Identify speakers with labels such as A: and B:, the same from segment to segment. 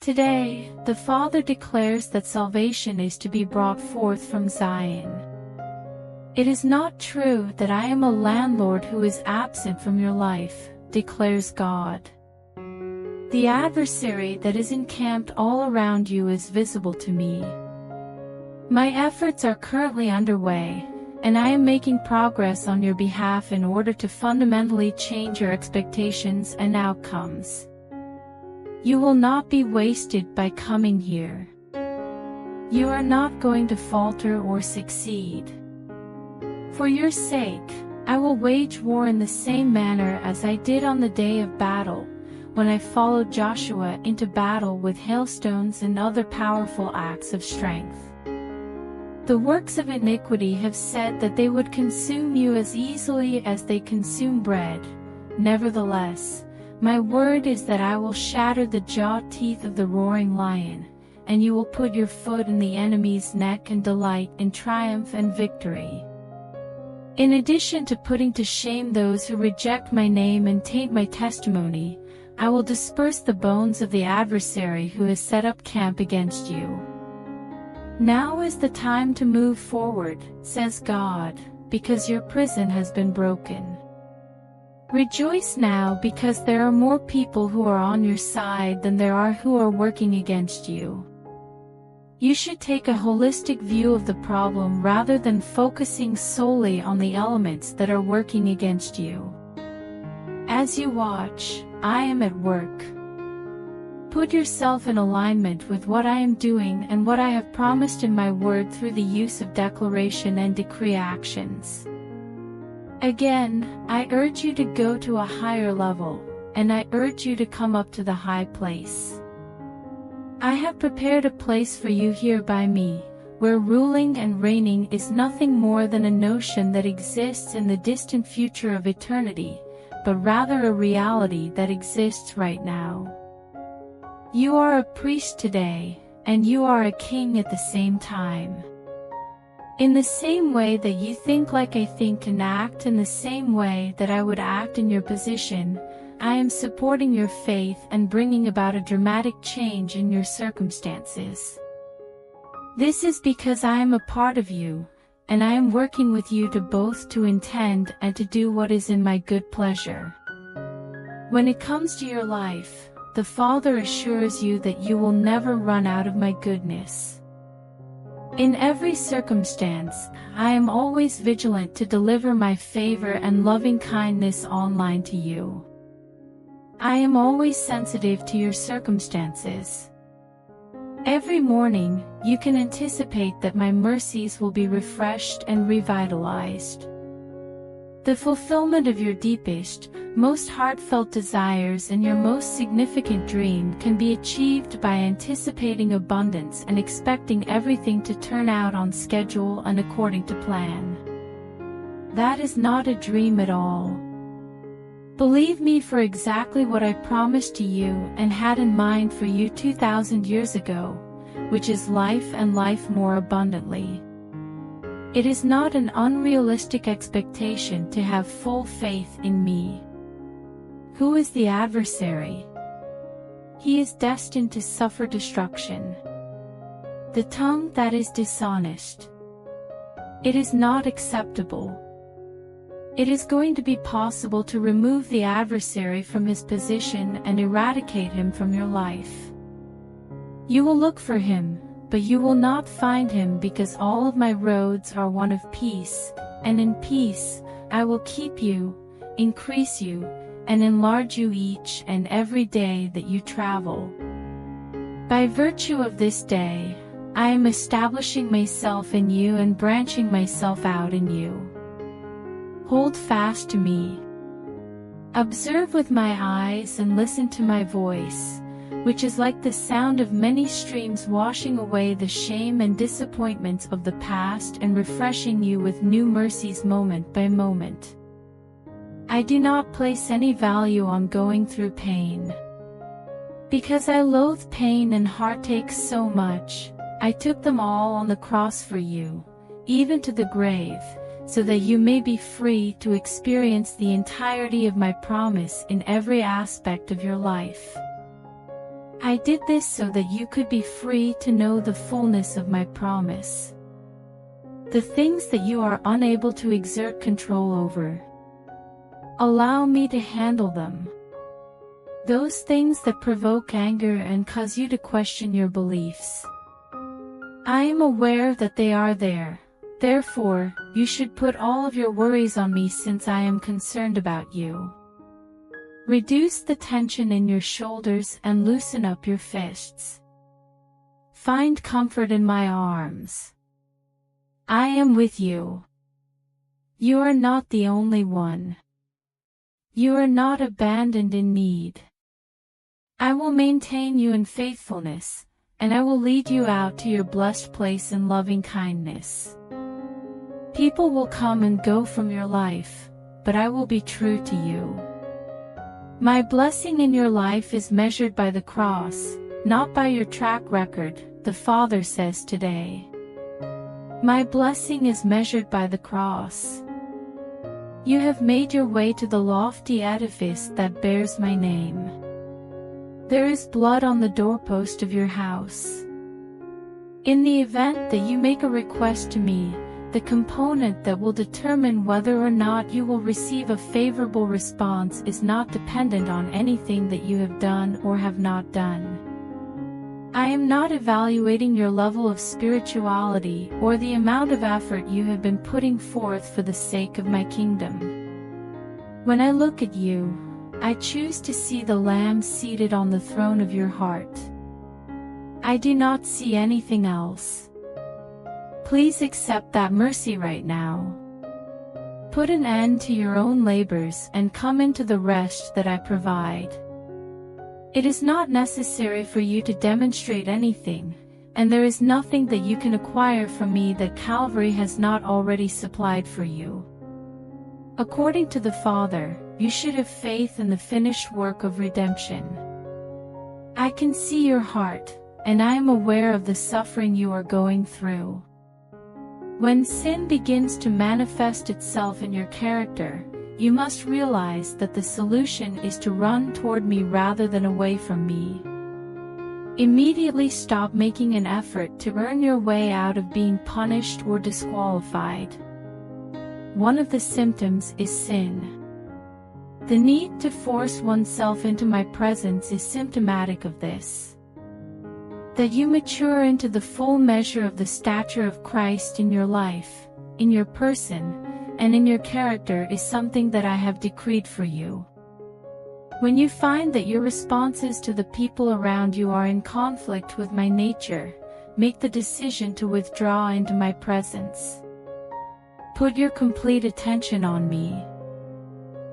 A: Today, the Father declares that salvation is to be brought forth from Zion. It is not true that I am a landlord who is absent from your life, declares God. The adversary that is encamped all around you is visible to me. My efforts are currently underway, and I am making progress on your behalf in order to fundamentally change your expectations and outcomes. You will not be wasted by coming here. You are not going to falter or succeed. For your sake, I will wage war in the same manner as I did on the day of battle, when I followed Joshua into battle with hailstones and other powerful acts of strength. The works of iniquity have said that they would consume you as easily as they consume bread. Nevertheless, my word is that I will shatter the jaw teeth of the roaring lion, and you will put your foot in the enemy's neck and delight in triumph and victory. In addition to putting to shame those who reject my name and taint my testimony, I will disperse the bones of the adversary who has set up camp against you. Now is the time to move forward, says God, because your prison has been broken. Rejoice now because there are more people who are on your side than there are who are working against you. You should take a holistic view of the problem rather than focusing solely on the elements that are working against you. As you watch, I am at work. Put yourself in alignment with what I am doing and what I have promised in my word through the use of declaration and decree actions. Again, I urge you to go to a higher level, and I urge you to come up to the high place. I have prepared a place for you here by me, where ruling and reigning is nothing more than a notion that exists in the distant future of eternity, but rather a reality that exists right now. You are a priest today, and you are a king at the same time. In the same way that you think like I think and act in the same way that I would act in your position, I am supporting your faith and bringing about a dramatic change in your circumstances. This is because I am a part of you, and I am working with you both to intend and to do what is in my good pleasure. When it comes to your life, the Father assures you that you will never run out of my goodness. In every circumstance, I am always vigilant to deliver my favor and loving kindness online to you. I am always sensitive to your circumstances. Every morning, you can anticipate that my mercies will be refreshed and revitalized. The fulfillment of your deepest, most heartfelt desires and your most significant dream can be achieved by anticipating abundance and expecting everything to turn out on schedule and according to plan. That is not a dream at all. Believe me for exactly what I promised to you and had in mind for you 2,000 years ago, which is life and life more abundantly. It is not an unrealistic expectation to have full faith in me. Who is the adversary? He is destined to suffer destruction. The tongue that is dishonest. It is not acceptable. It is going to be possible to remove the adversary from his position and eradicate him from your life. You will look for him, but you will not find him because all of my roads are one of peace, and in peace, I will keep you, increase you, and enlarge you each and every day that you travel. By virtue of this day, I am establishing myself in you and branching myself out in you. Hold fast to me. Observe with my eyes and listen to my voice, which is like the sound of many streams washing away the shame and disappointments of the past and refreshing you with new mercies moment by moment. I do not place any value on going through pain. Because I loathe pain and heartache so much, I took them all on the cross for you, even to the grave, so that you may be free to experience the entirety of my promise in every aspect of your life. I did this so that you could be free to know the fullness of my promise. The things that you are unable to exert control over, allow me to handle them. Those things that provoke anger and cause you to question your beliefs, I am aware that they are there. Therefore, you should put all of your worries on me since I am concerned about you. Reduce the tension in your shoulders and loosen up your fists. Find comfort in my arms. I am with you. You are not the only one. You are not abandoned in need. I will maintain you in faithfulness, and I will lead you out to your blessed place in loving kindness. People will come and go from your life, but I will be true to you. My blessing in your life is measured by the cross, not by your track record, the Father says today. My blessing is measured by the cross. You have made your way to the lofty edifice that bears my name. There is blood on the doorpost of your house. In the event that you make a request to me, the component that will determine whether or not you will receive a favorable response is not dependent on anything that you have done or have not done. I am not evaluating your level of spirituality or the amount of effort you have been putting forth for the sake of my kingdom. When I look at you, I choose to see the Lamb seated on the throne of your heart. I do not see anything else. Please accept that mercy right now. Put an end to your own labors and come into the rest that I provide. It is not necessary for you to demonstrate anything, and there is nothing that you can acquire from me that Calvary has not already supplied for you. According to the Father, you should have faith in the finished work of redemption. I can see your heart, and I am aware of the suffering you are going through. When sin begins to manifest itself in your character, you must realize that the solution is to run toward me rather than away from me. Immediately stop making an effort to earn your way out of being punished or disqualified. One of the symptoms is sin. The need to force oneself into my presence is symptomatic of this. That you mature into the full measure of the stature of Christ in your life, in your person, and in your character is something that I have decreed for you. When you find that your responses to the people around you are in conflict with my nature, make the decision to withdraw into my presence. Put your complete attention on me.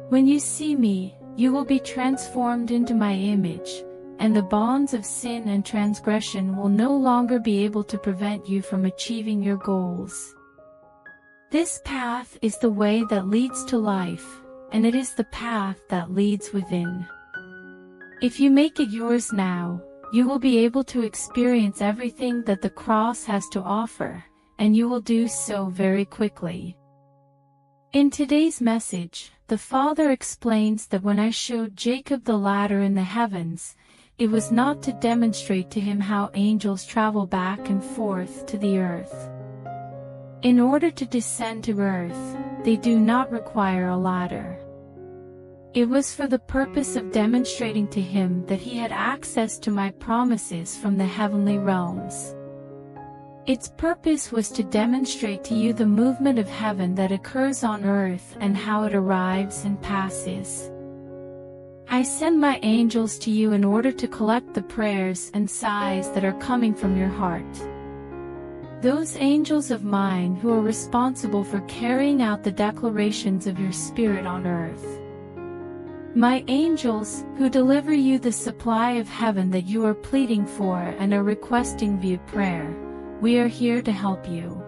A: When you see me, you will be transformed into my image, and the bonds of sin and transgression will no longer be able to prevent you from achieving your goals. This path is the way that leads to life, and it is the path that leads within. If you make it yours now, you will be able to experience everything that the cross has to offer, and you will do so very quickly. In today's message, the Father explains that when I showed Jacob the ladder in the heavens, it was not to demonstrate to him how angels travel back and forth to the earth. In order to descend to earth, they do not require a ladder. It was for the purpose of demonstrating to him that he had access to my promises from the heavenly realms. Its purpose was to demonstrate to you the movement of heaven that occurs on earth and how it arrives and passes. I send my angels to you in order to collect the prayers and sighs that are coming from your heart. Those angels of mine who are responsible for carrying out the declarations of your spirit on earth. My angels, who deliver you the supply of heaven that you are pleading for and are requesting via prayer, we are here to help you.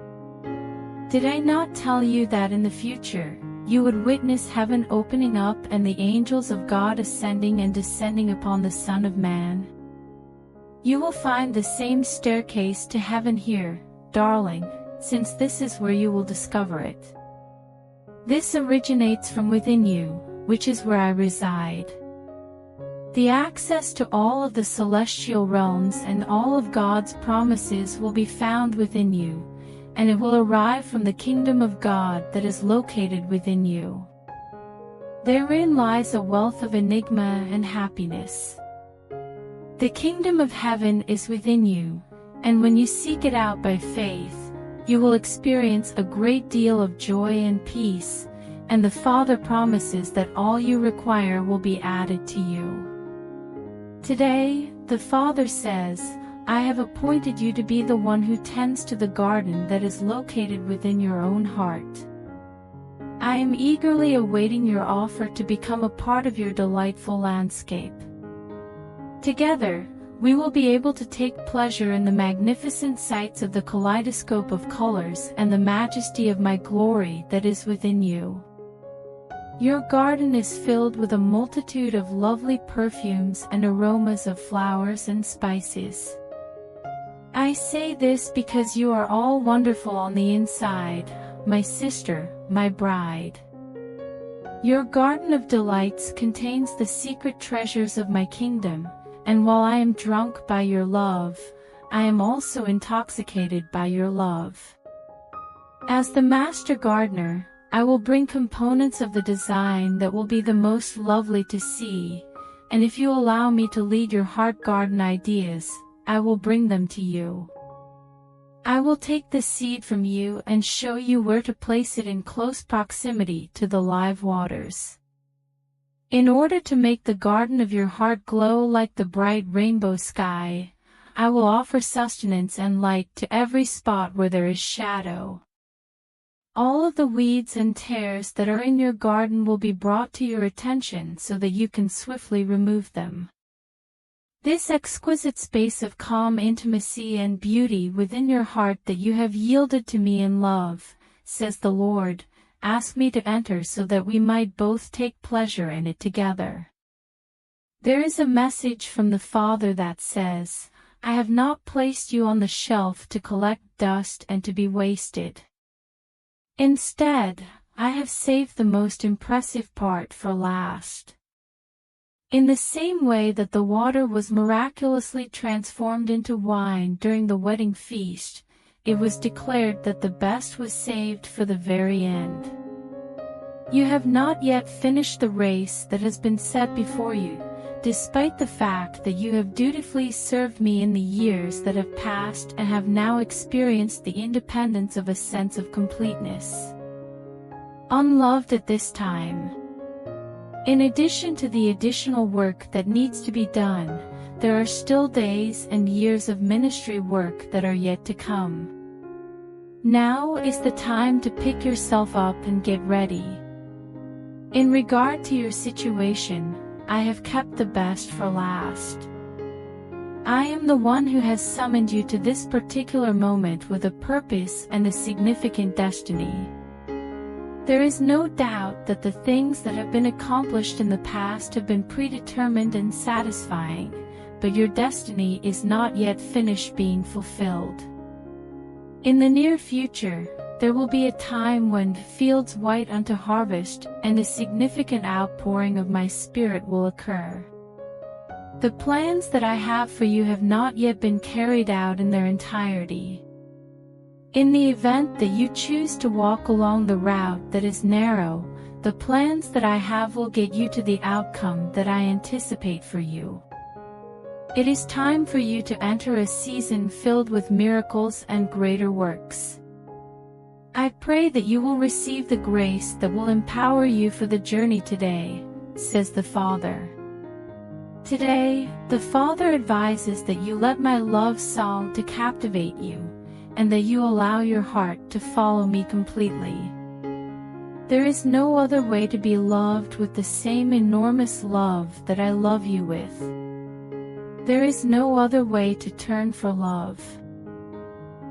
A: Did I not tell you that in the future, you would witness heaven opening up and the angels of God ascending and descending upon the Son of Man? You will find the same staircase to heaven here, darling, since this is where you will discover it. This originates from within you, which is where I reside. The access to all of the celestial realms and all of God's promises will be found within you, and it will arrive from the kingdom of God that is located within you. Therein lies a wealth of enigma and happiness. The kingdom of heaven is within you, and when you seek it out by faith, you will experience a great deal of joy and peace, and the Father promises that all you require will be added to you. Today, the Father says, I have appointed you to be the one who tends to the garden that is located within your own heart. I am eagerly awaiting your offer to become a part of your delightful landscape. Together, we will be able to take pleasure in the magnificent sights of the kaleidoscope of colors and the majesty of my glory that is within you. Your garden is filled with a multitude of lovely perfumes and aromas of flowers and spices. I say this because you are all wonderful on the inside, my sister, my bride. Your garden of delights contains the secret treasures of my kingdom, and while I am drunk by your love, I am also intoxicated by your love. As the master gardener, I will bring components of the design that will be the most lovely to see, and if you allow me to lead your heart garden ideas, I will bring them to you. I will take the seed from you and show you where to place it in close proximity to the live waters. In order to make the garden of your heart glow like the bright rainbow sky, I will offer sustenance and light to every spot where there is shadow. All of the weeds and tares that are in your garden will be brought to your attention so that you can swiftly remove them. This exquisite space of calm intimacy and beauty within your heart that you have yielded to me in love, says the Lord, ask me to enter so that we might both take pleasure in it together. There is a message from the Father that says, I have not placed you on the shelf to collect dust and to be wasted. Instead, I have saved the most impressive part for last. In the same way that the water was miraculously transformed into wine during the wedding feast, it was declared that the best was saved for the very end. You have not yet finished the race that has been set before you, despite the fact that you have dutifully served me in the years that have passed and have now experienced the independence of a sense of completeness. Unloved at this time. In addition to the additional work that needs to be done, there are still days and years of ministry work that are yet to come. Now is the time to pick yourself up and get ready. In regard to your situation, I have kept the best for last. I am the one who has summoned you to this particular moment with a purpose and a significant destiny. There is no doubt that the things that have been accomplished in the past have been predetermined and satisfying, but your destiny is not yet finished being fulfilled. In the near future, there will be a time when fields white unto harvest and a significant outpouring of my Spirit will occur. The plans that I have for you have not yet been carried out in their entirety. In the event that you choose to walk along the route that is narrow, the plans that I have will get you to the outcome that I anticipate for you. It is time for you to enter a season filled with miracles and greater works. I pray that you will receive the grace that will empower you for the journey today, says the Father. Today, the Father advises that you let my love song to captivate you, and that you allow your heart to follow me completely. There is no other way to be loved with the same enormous love that I love you with. There is no other way to turn for love.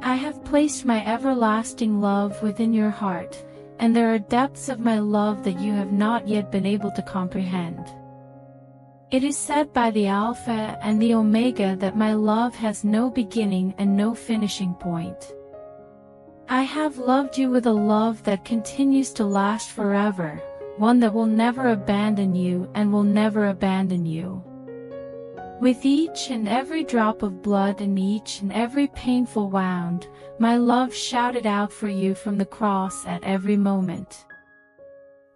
A: I have placed my everlasting love within your heart, and there are depths of my love that you have not yet been able to comprehend. It is said by the Alpha and the Omega that my love has no beginning and no finishing point. I have loved you with a love that continues to last forever, one that will never abandon you and will never abandon you. With each and every drop of blood and each and every painful wound, my love shouted out for you from the cross at every moment.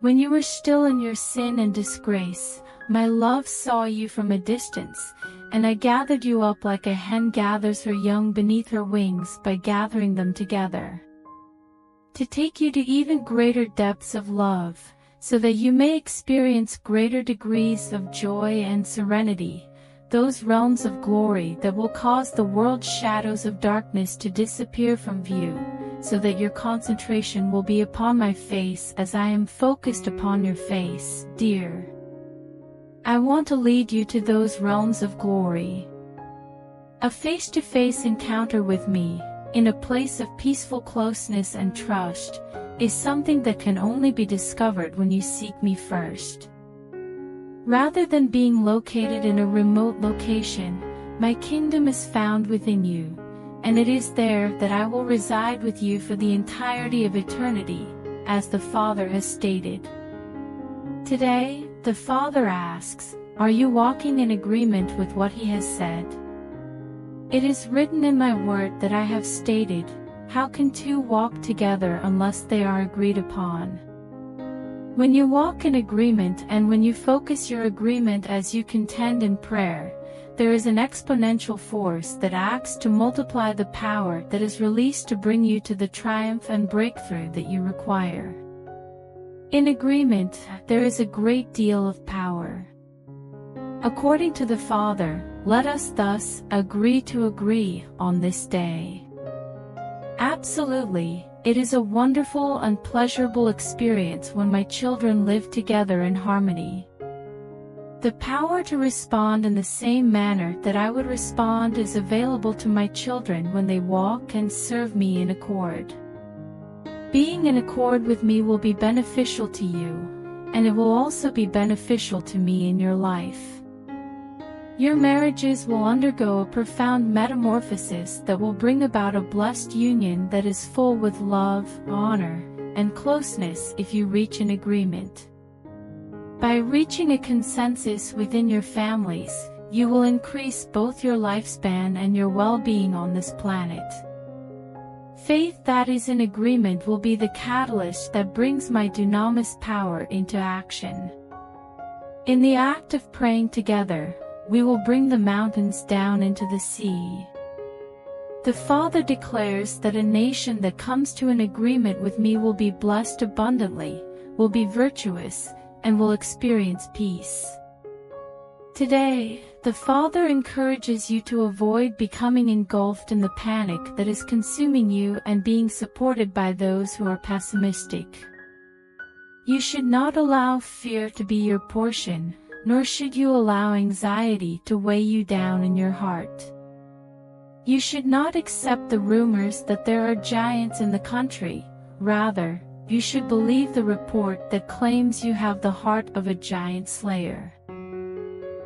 A: When you were still in your sin and disgrace, my love saw you from a distance, and I gathered you up like a hen gathers her young beneath her wings by gathering them together. To take you to even greater depths of love, so that you may experience greater degrees of joy and serenity, those realms of glory that will cause the world's shadows of darkness to disappear from view, so that your concentration will be upon my face as I am focused upon your face, dear. I want to lead you to those realms of glory. A face-to-face encounter with me, in a place of peaceful closeness and trust, is something that can only be discovered when you seek me first. Rather than being located in a remote location, my kingdom is found within you, and it is there that I will reside with you for the entirety of eternity, as the Father has stated. Today, the Father asks, are you walking in agreement with what He has said? It is written in my word that I have stated, how can two walk together unless they are agreed upon? When you walk in agreement and when you focus your agreement as you contend in prayer, there is an exponential force that acts to multiply the power that is released to bring you to the triumph and breakthrough that you require. In agreement, there is a great deal of power. According to the Father, let us thus agree to agree on this day. Absolutely, it is a wonderful and pleasurable experience when my children live together in harmony. The power to respond in the same manner that I would respond is available to my children when they walk and serve me in accord. Being in accord with me will be beneficial to you, and it will also be beneficial to me in your life. Your marriages will undergo a profound metamorphosis that will bring about a blessed union that is full with love, honor, and closeness if you reach an agreement. By reaching a consensus within your families, you will increase both your lifespan and your well-being on this planet. Faith that is in agreement will be the catalyst that brings my dunamis power into action. In the act of praying together, we will bring the mountains down into the sea. The Father declares that a nation that comes to an agreement with me will be blessed abundantly, will be virtuous, and will experience peace. Today, the Father encourages you to avoid becoming engulfed in the panic that is consuming you and being supported by those who are pessimistic. You should not allow fear to be your portion, nor should you allow anxiety to weigh you down in your heart. You should not accept the rumors that there are giants in the country. Rather, you should believe the report that claims you have the heart of a giant slayer.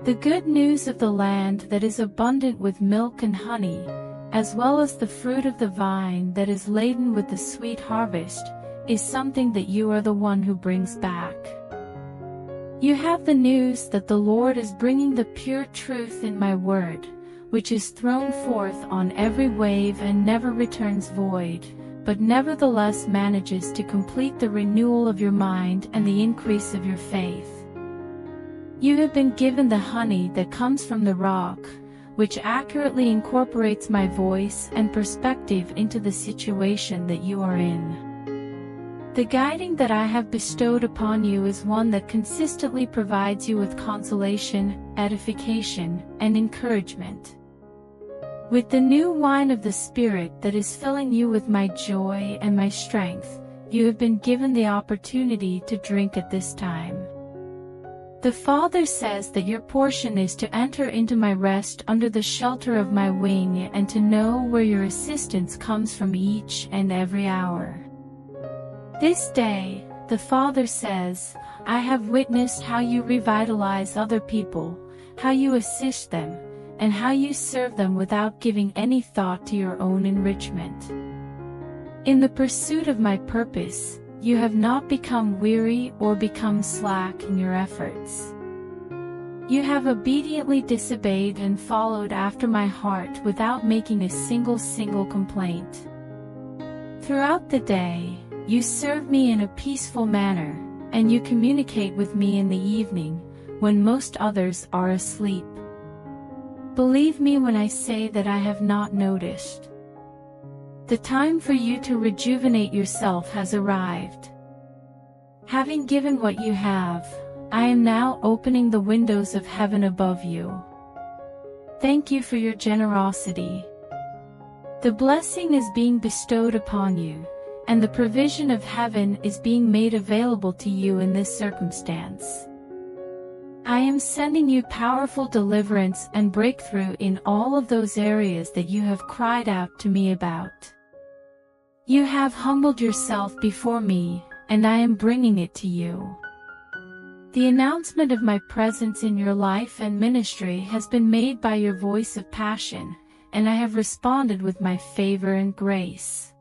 A: The good news of the land that is abundant with milk and honey, as well as the fruit of the vine that is laden with the sweet harvest, is something that you are the one who brings back. You have the news that the Lord is bringing the pure truth in my word, which is thrown forth on every wave and never returns void, but nevertheless manages to complete the renewal of your mind and the increase of your faith. You have been given the honey that comes from the rock, which accurately incorporates my voice and perspective into the situation that you are in. The guiding that I have bestowed upon you is one that consistently provides you with consolation, edification, and encouragement. With the new wine of the Spirit that is filling you with my joy and my strength, you have been given the opportunity to drink at this time. The Father says that your portion is to enter into my rest under the shelter of my wing and to know where your assistance comes from each and every hour. This day, the Father says, I have witnessed how you revitalize other people, how you assist them, and how you serve them without giving any thought to your own enrichment. In the pursuit of my purpose, you have not become weary or become slack in your efforts. You have obediently disobeyed and followed after my heart without making a single complaint. Throughout the day, you serve me in a peaceful manner, and you communicate with me in the evening, when most others are asleep. Believe me when I say that I have not noticed. The time for you to rejuvenate yourself has arrived. Having given what you have, I am now opening the windows of heaven above you. Thank you for your generosity. The blessing is being bestowed upon you, and the provision of heaven is being made available to you in this circumstance. I am sending you powerful deliverance and breakthrough in all of those areas that you have cried out to me about. You have humbled yourself before me, and I am bringing it to you. The announcement of my presence in your life and ministry has been made by your voice of passion, and I have responded with my favor and grace.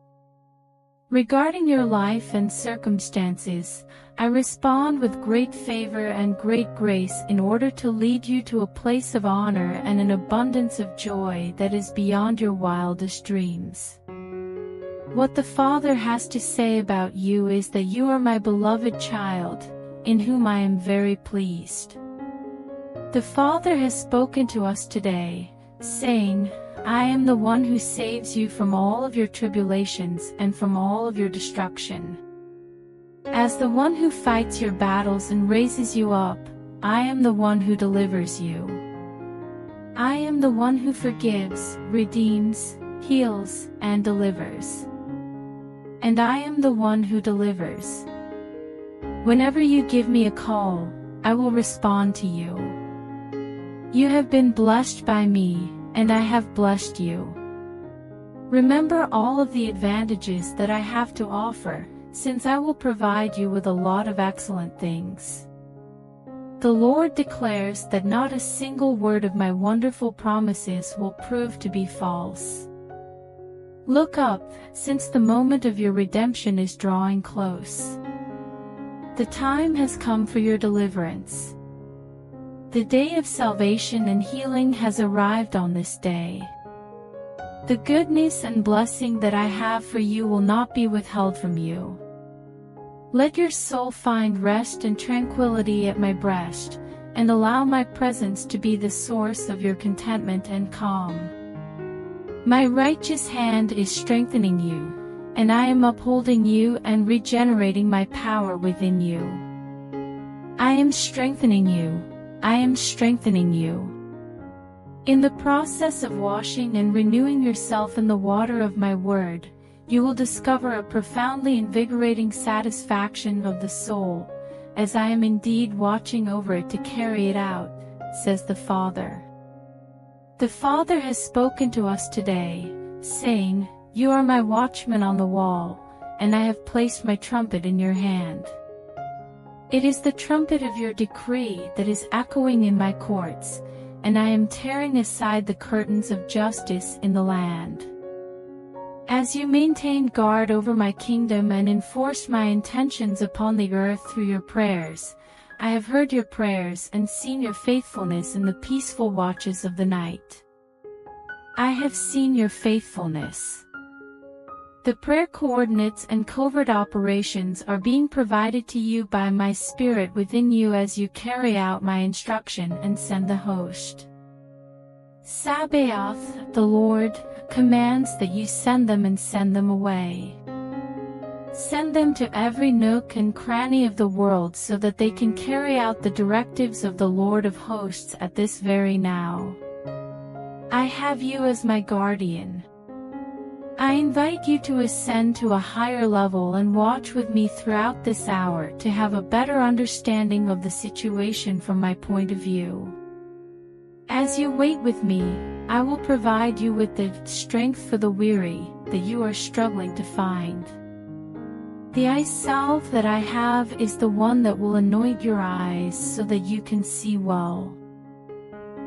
A: Regarding your life and circumstances, I respond with great favor and great grace in order to lead you to a place of honor and an abundance of joy that is beyond your wildest dreams. What the Father has to say about you is that you are my beloved child, in whom I am very pleased. The Father has spoken to us today, saying, I am the one who saves you from all of your tribulations and from all of your destruction. As the one who fights your battles and raises you up, I am the one who delivers you. I am the one who forgives, redeems, heals, and delivers. And I am the one who delivers. Whenever you give me a call, I will respond to you. You have been blessed by me, and I have blessed you. Remember all of the advantages that I have to offer, since I will provide you with a lot of excellent things. The Lord declares that not a single word of my wonderful promises will prove to be false. Look up, since the moment of your redemption is drawing close. The time has come for your deliverance. The day of salvation and healing has arrived on this day. The goodness and blessing that I have for you will not be withheld from you. Let your soul find rest and tranquility at my breast, and allow my presence to be the source of your contentment and calm. My righteous hand is strengthening you, and I am upholding you and regenerating my power within you. I am strengthening you. I am strengthening you. In the process of washing and renewing yourself in the water of my word, you will discover a profoundly invigorating satisfaction of the soul, as I am indeed watching over it to carry it out, says the Father. The Father has spoken to us today, saying, You are my watchman on the wall, and I have placed my trumpet in your hand. It is the trumpet of your decree that is echoing in my courts, and I am tearing aside the curtains of justice in the land. As you maintained guard over my kingdom and enforced my intentions upon the earth through your prayers, I have heard your prayers and seen your faithfulness in the peaceful watches of the night. I have seen your faithfulness. The prayer coordinates and covert operations are being provided to you by my Spirit within you as you carry out my instruction and send the host. Sabaoth, the Lord, commands that you send them and send them away. Send them to every nook and cranny of the world so that they can carry out the directives of the Lord of hosts at this very now. I have you as my guardian. I invite you to ascend to a higher level and watch with me throughout this hour to have a better understanding of the situation from my point of view. As you wait with me, I will provide you with the strength for the weary that you are struggling to find. The eye salve that I have is the one that will anoint your eyes so that you can see well.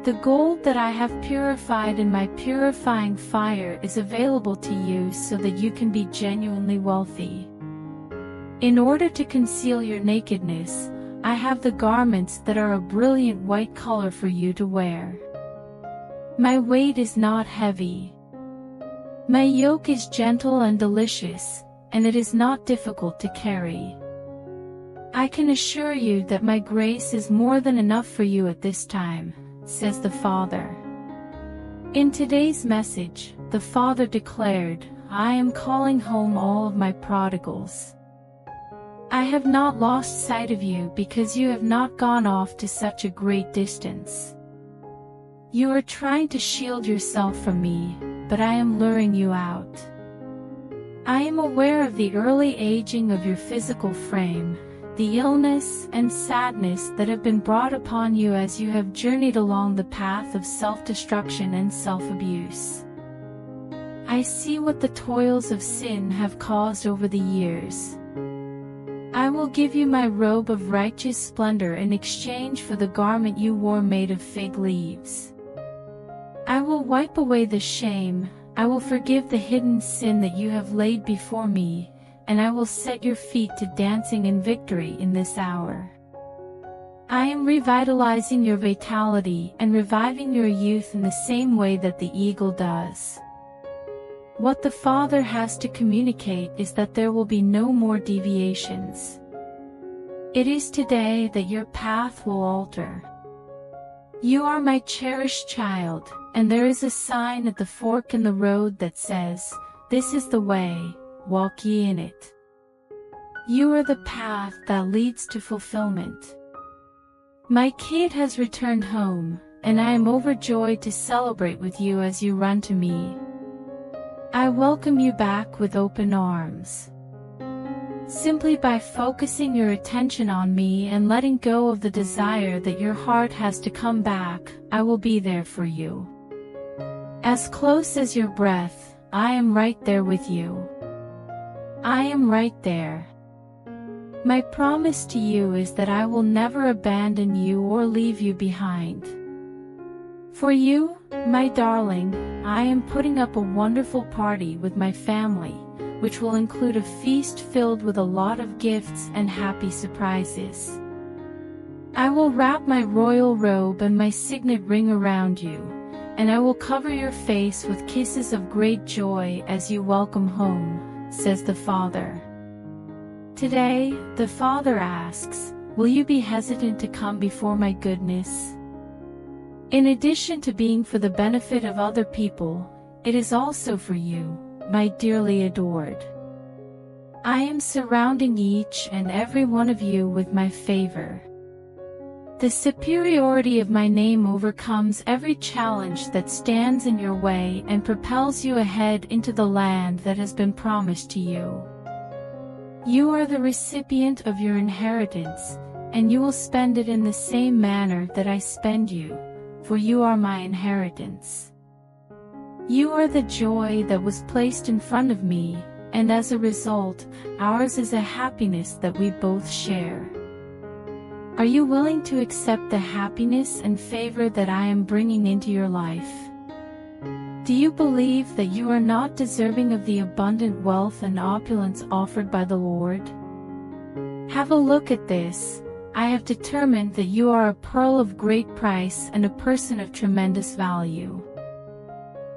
A: The gold that I have purified in my purifying fire is available to you so that you can be genuinely wealthy. In order to conceal your nakedness, I have the garments that are a brilliant white color for you to wear. My weight is not heavy. My yoke is gentle and delicious, and it is not difficult to carry. I can assure you that my grace is more than enough for you at this time, says the Father. In today's message, the Father declared, I am calling home all of my prodigals. I have not lost sight of you because you have not gone off to such a great distance. You are trying to shield yourself from me, but I am luring you out. I am aware of the early aging of your physical frame, the illness and sadness that have been brought upon you as you have journeyed along the path of self-destruction and self-abuse. I see what the toils of sin have caused over the years. I will give you my robe of righteous splendor in exchange for the garment you wore made of fig leaves. I will wipe away the shame, I will forgive the hidden sin that you have laid before me, and I will set your feet to dancing in victory in this hour. I am revitalizing your vitality and reviving your youth in the same way that the eagle does. What the Father has to communicate is that there will be no more deviations. It is today that your path will alter. You are my cherished child, and there is a sign at the fork in the road that says, This is the way, walk ye in it. You are the path that leads to fulfillment. My kid has returned home, and I am overjoyed to celebrate with you as you run to me. I welcome you back with open arms. Simply by focusing your attention on me and letting go of the desire that your heart has to come back, I will be there for you. As close as your breath, I am right there with you. I am right there. My promise to you is that I will never abandon you or leave you behind. For you, my darling, I am putting up a wonderful party with my family, which will include a feast filled with a lot of gifts and happy surprises. I will wrap my royal robe and my signet ring around you, and I will cover your face with kisses of great joy as you welcome home, says the Father. Today, the Father asks, will you be hesitant to come before my goodness? In addition to being for the benefit of other people, it is also for you, my dearly adored. I am surrounding each and every one of you with my favor. The superiority of my name overcomes every challenge that stands in your way and propels you ahead into the land that has been promised to you. You are the recipient of your inheritance, and you will spend it in the same manner that I spend you, for you are my inheritance. You are the joy that was placed in front of me, and as a result, ours is a happiness that we both share. Are you willing to accept the happiness and favor that I am bringing into your life? Do you believe that you are not deserving of the abundant wealth and opulence offered by the Lord? Have a look at this. I have determined that you are a pearl of great price and a person of tremendous value.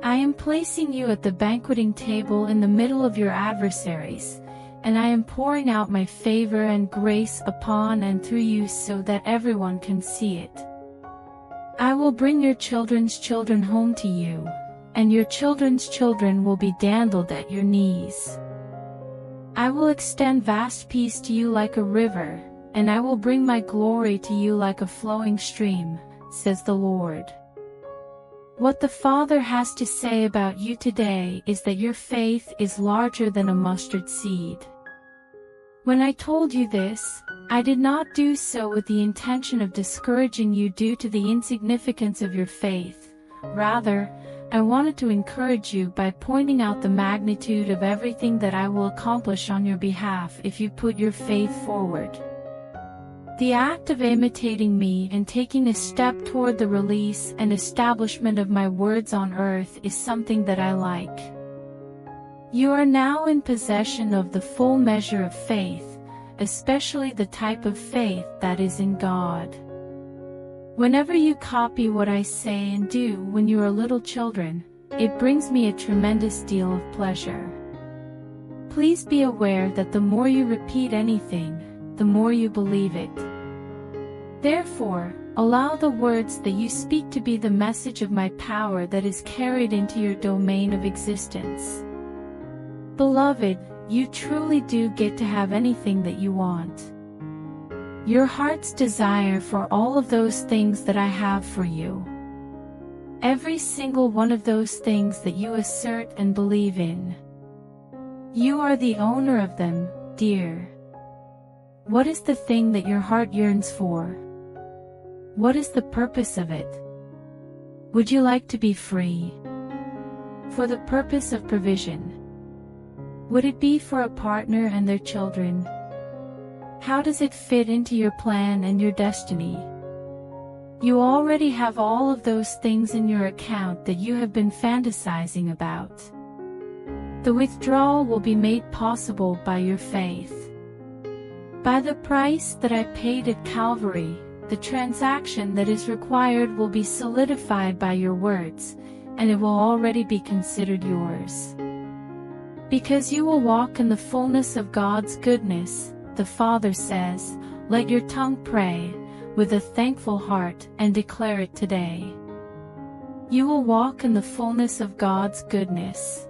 A: I am placing you at the banqueting table in the middle of your adversaries, and I am pouring out my favor and grace upon and through you so that everyone can see it. I will bring your children's children home to you, and your children's children will be dandled at your knees. I will extend vast peace to you like a river, and I will bring my glory to you like a flowing stream, says the Lord. What the Father has to say about you today is that your faith is larger than a mustard seed. When I told you this, I did not do so with the intention of discouraging you due to the insignificance of your faith. Rather, I wanted to encourage you by pointing out the magnitude of everything that I will accomplish on your behalf if you put your faith forward. The act of imitating me and taking a step toward the release and establishment of my words on earth is something that I like. You are now in possession of the full measure of faith, especially the type of faith that is in God. Whenever you copy what I say and do when you are little children, it brings me a tremendous deal of pleasure. Please be aware that the more you repeat anything, the more you believe it. Therefore, allow the words that you speak to be the message of my power that is carried into your domain of existence. Beloved, you truly do get to have anything that you want. Your heart's desire for all of those things that I have for you. Every single one of those things that you assert and believe in. You are the owner of them, dear. What is the thing that your heart yearns for? What is the purpose of it? Would you like to be free? For the purpose of provision? Would it be for a partner and their children? How does it fit into your plan and your destiny? You already have all of those things in your account that you have been fantasizing about. The withdrawal will be made possible by your faith. By the price that I paid at Calvary, the transaction that is required will be solidified by your words, and it will already be considered yours. Because you will walk in the fullness of God's goodness, the Father says, let your tongue pray, with a thankful heart, and declare it today. You will walk in the fullness of God's goodness.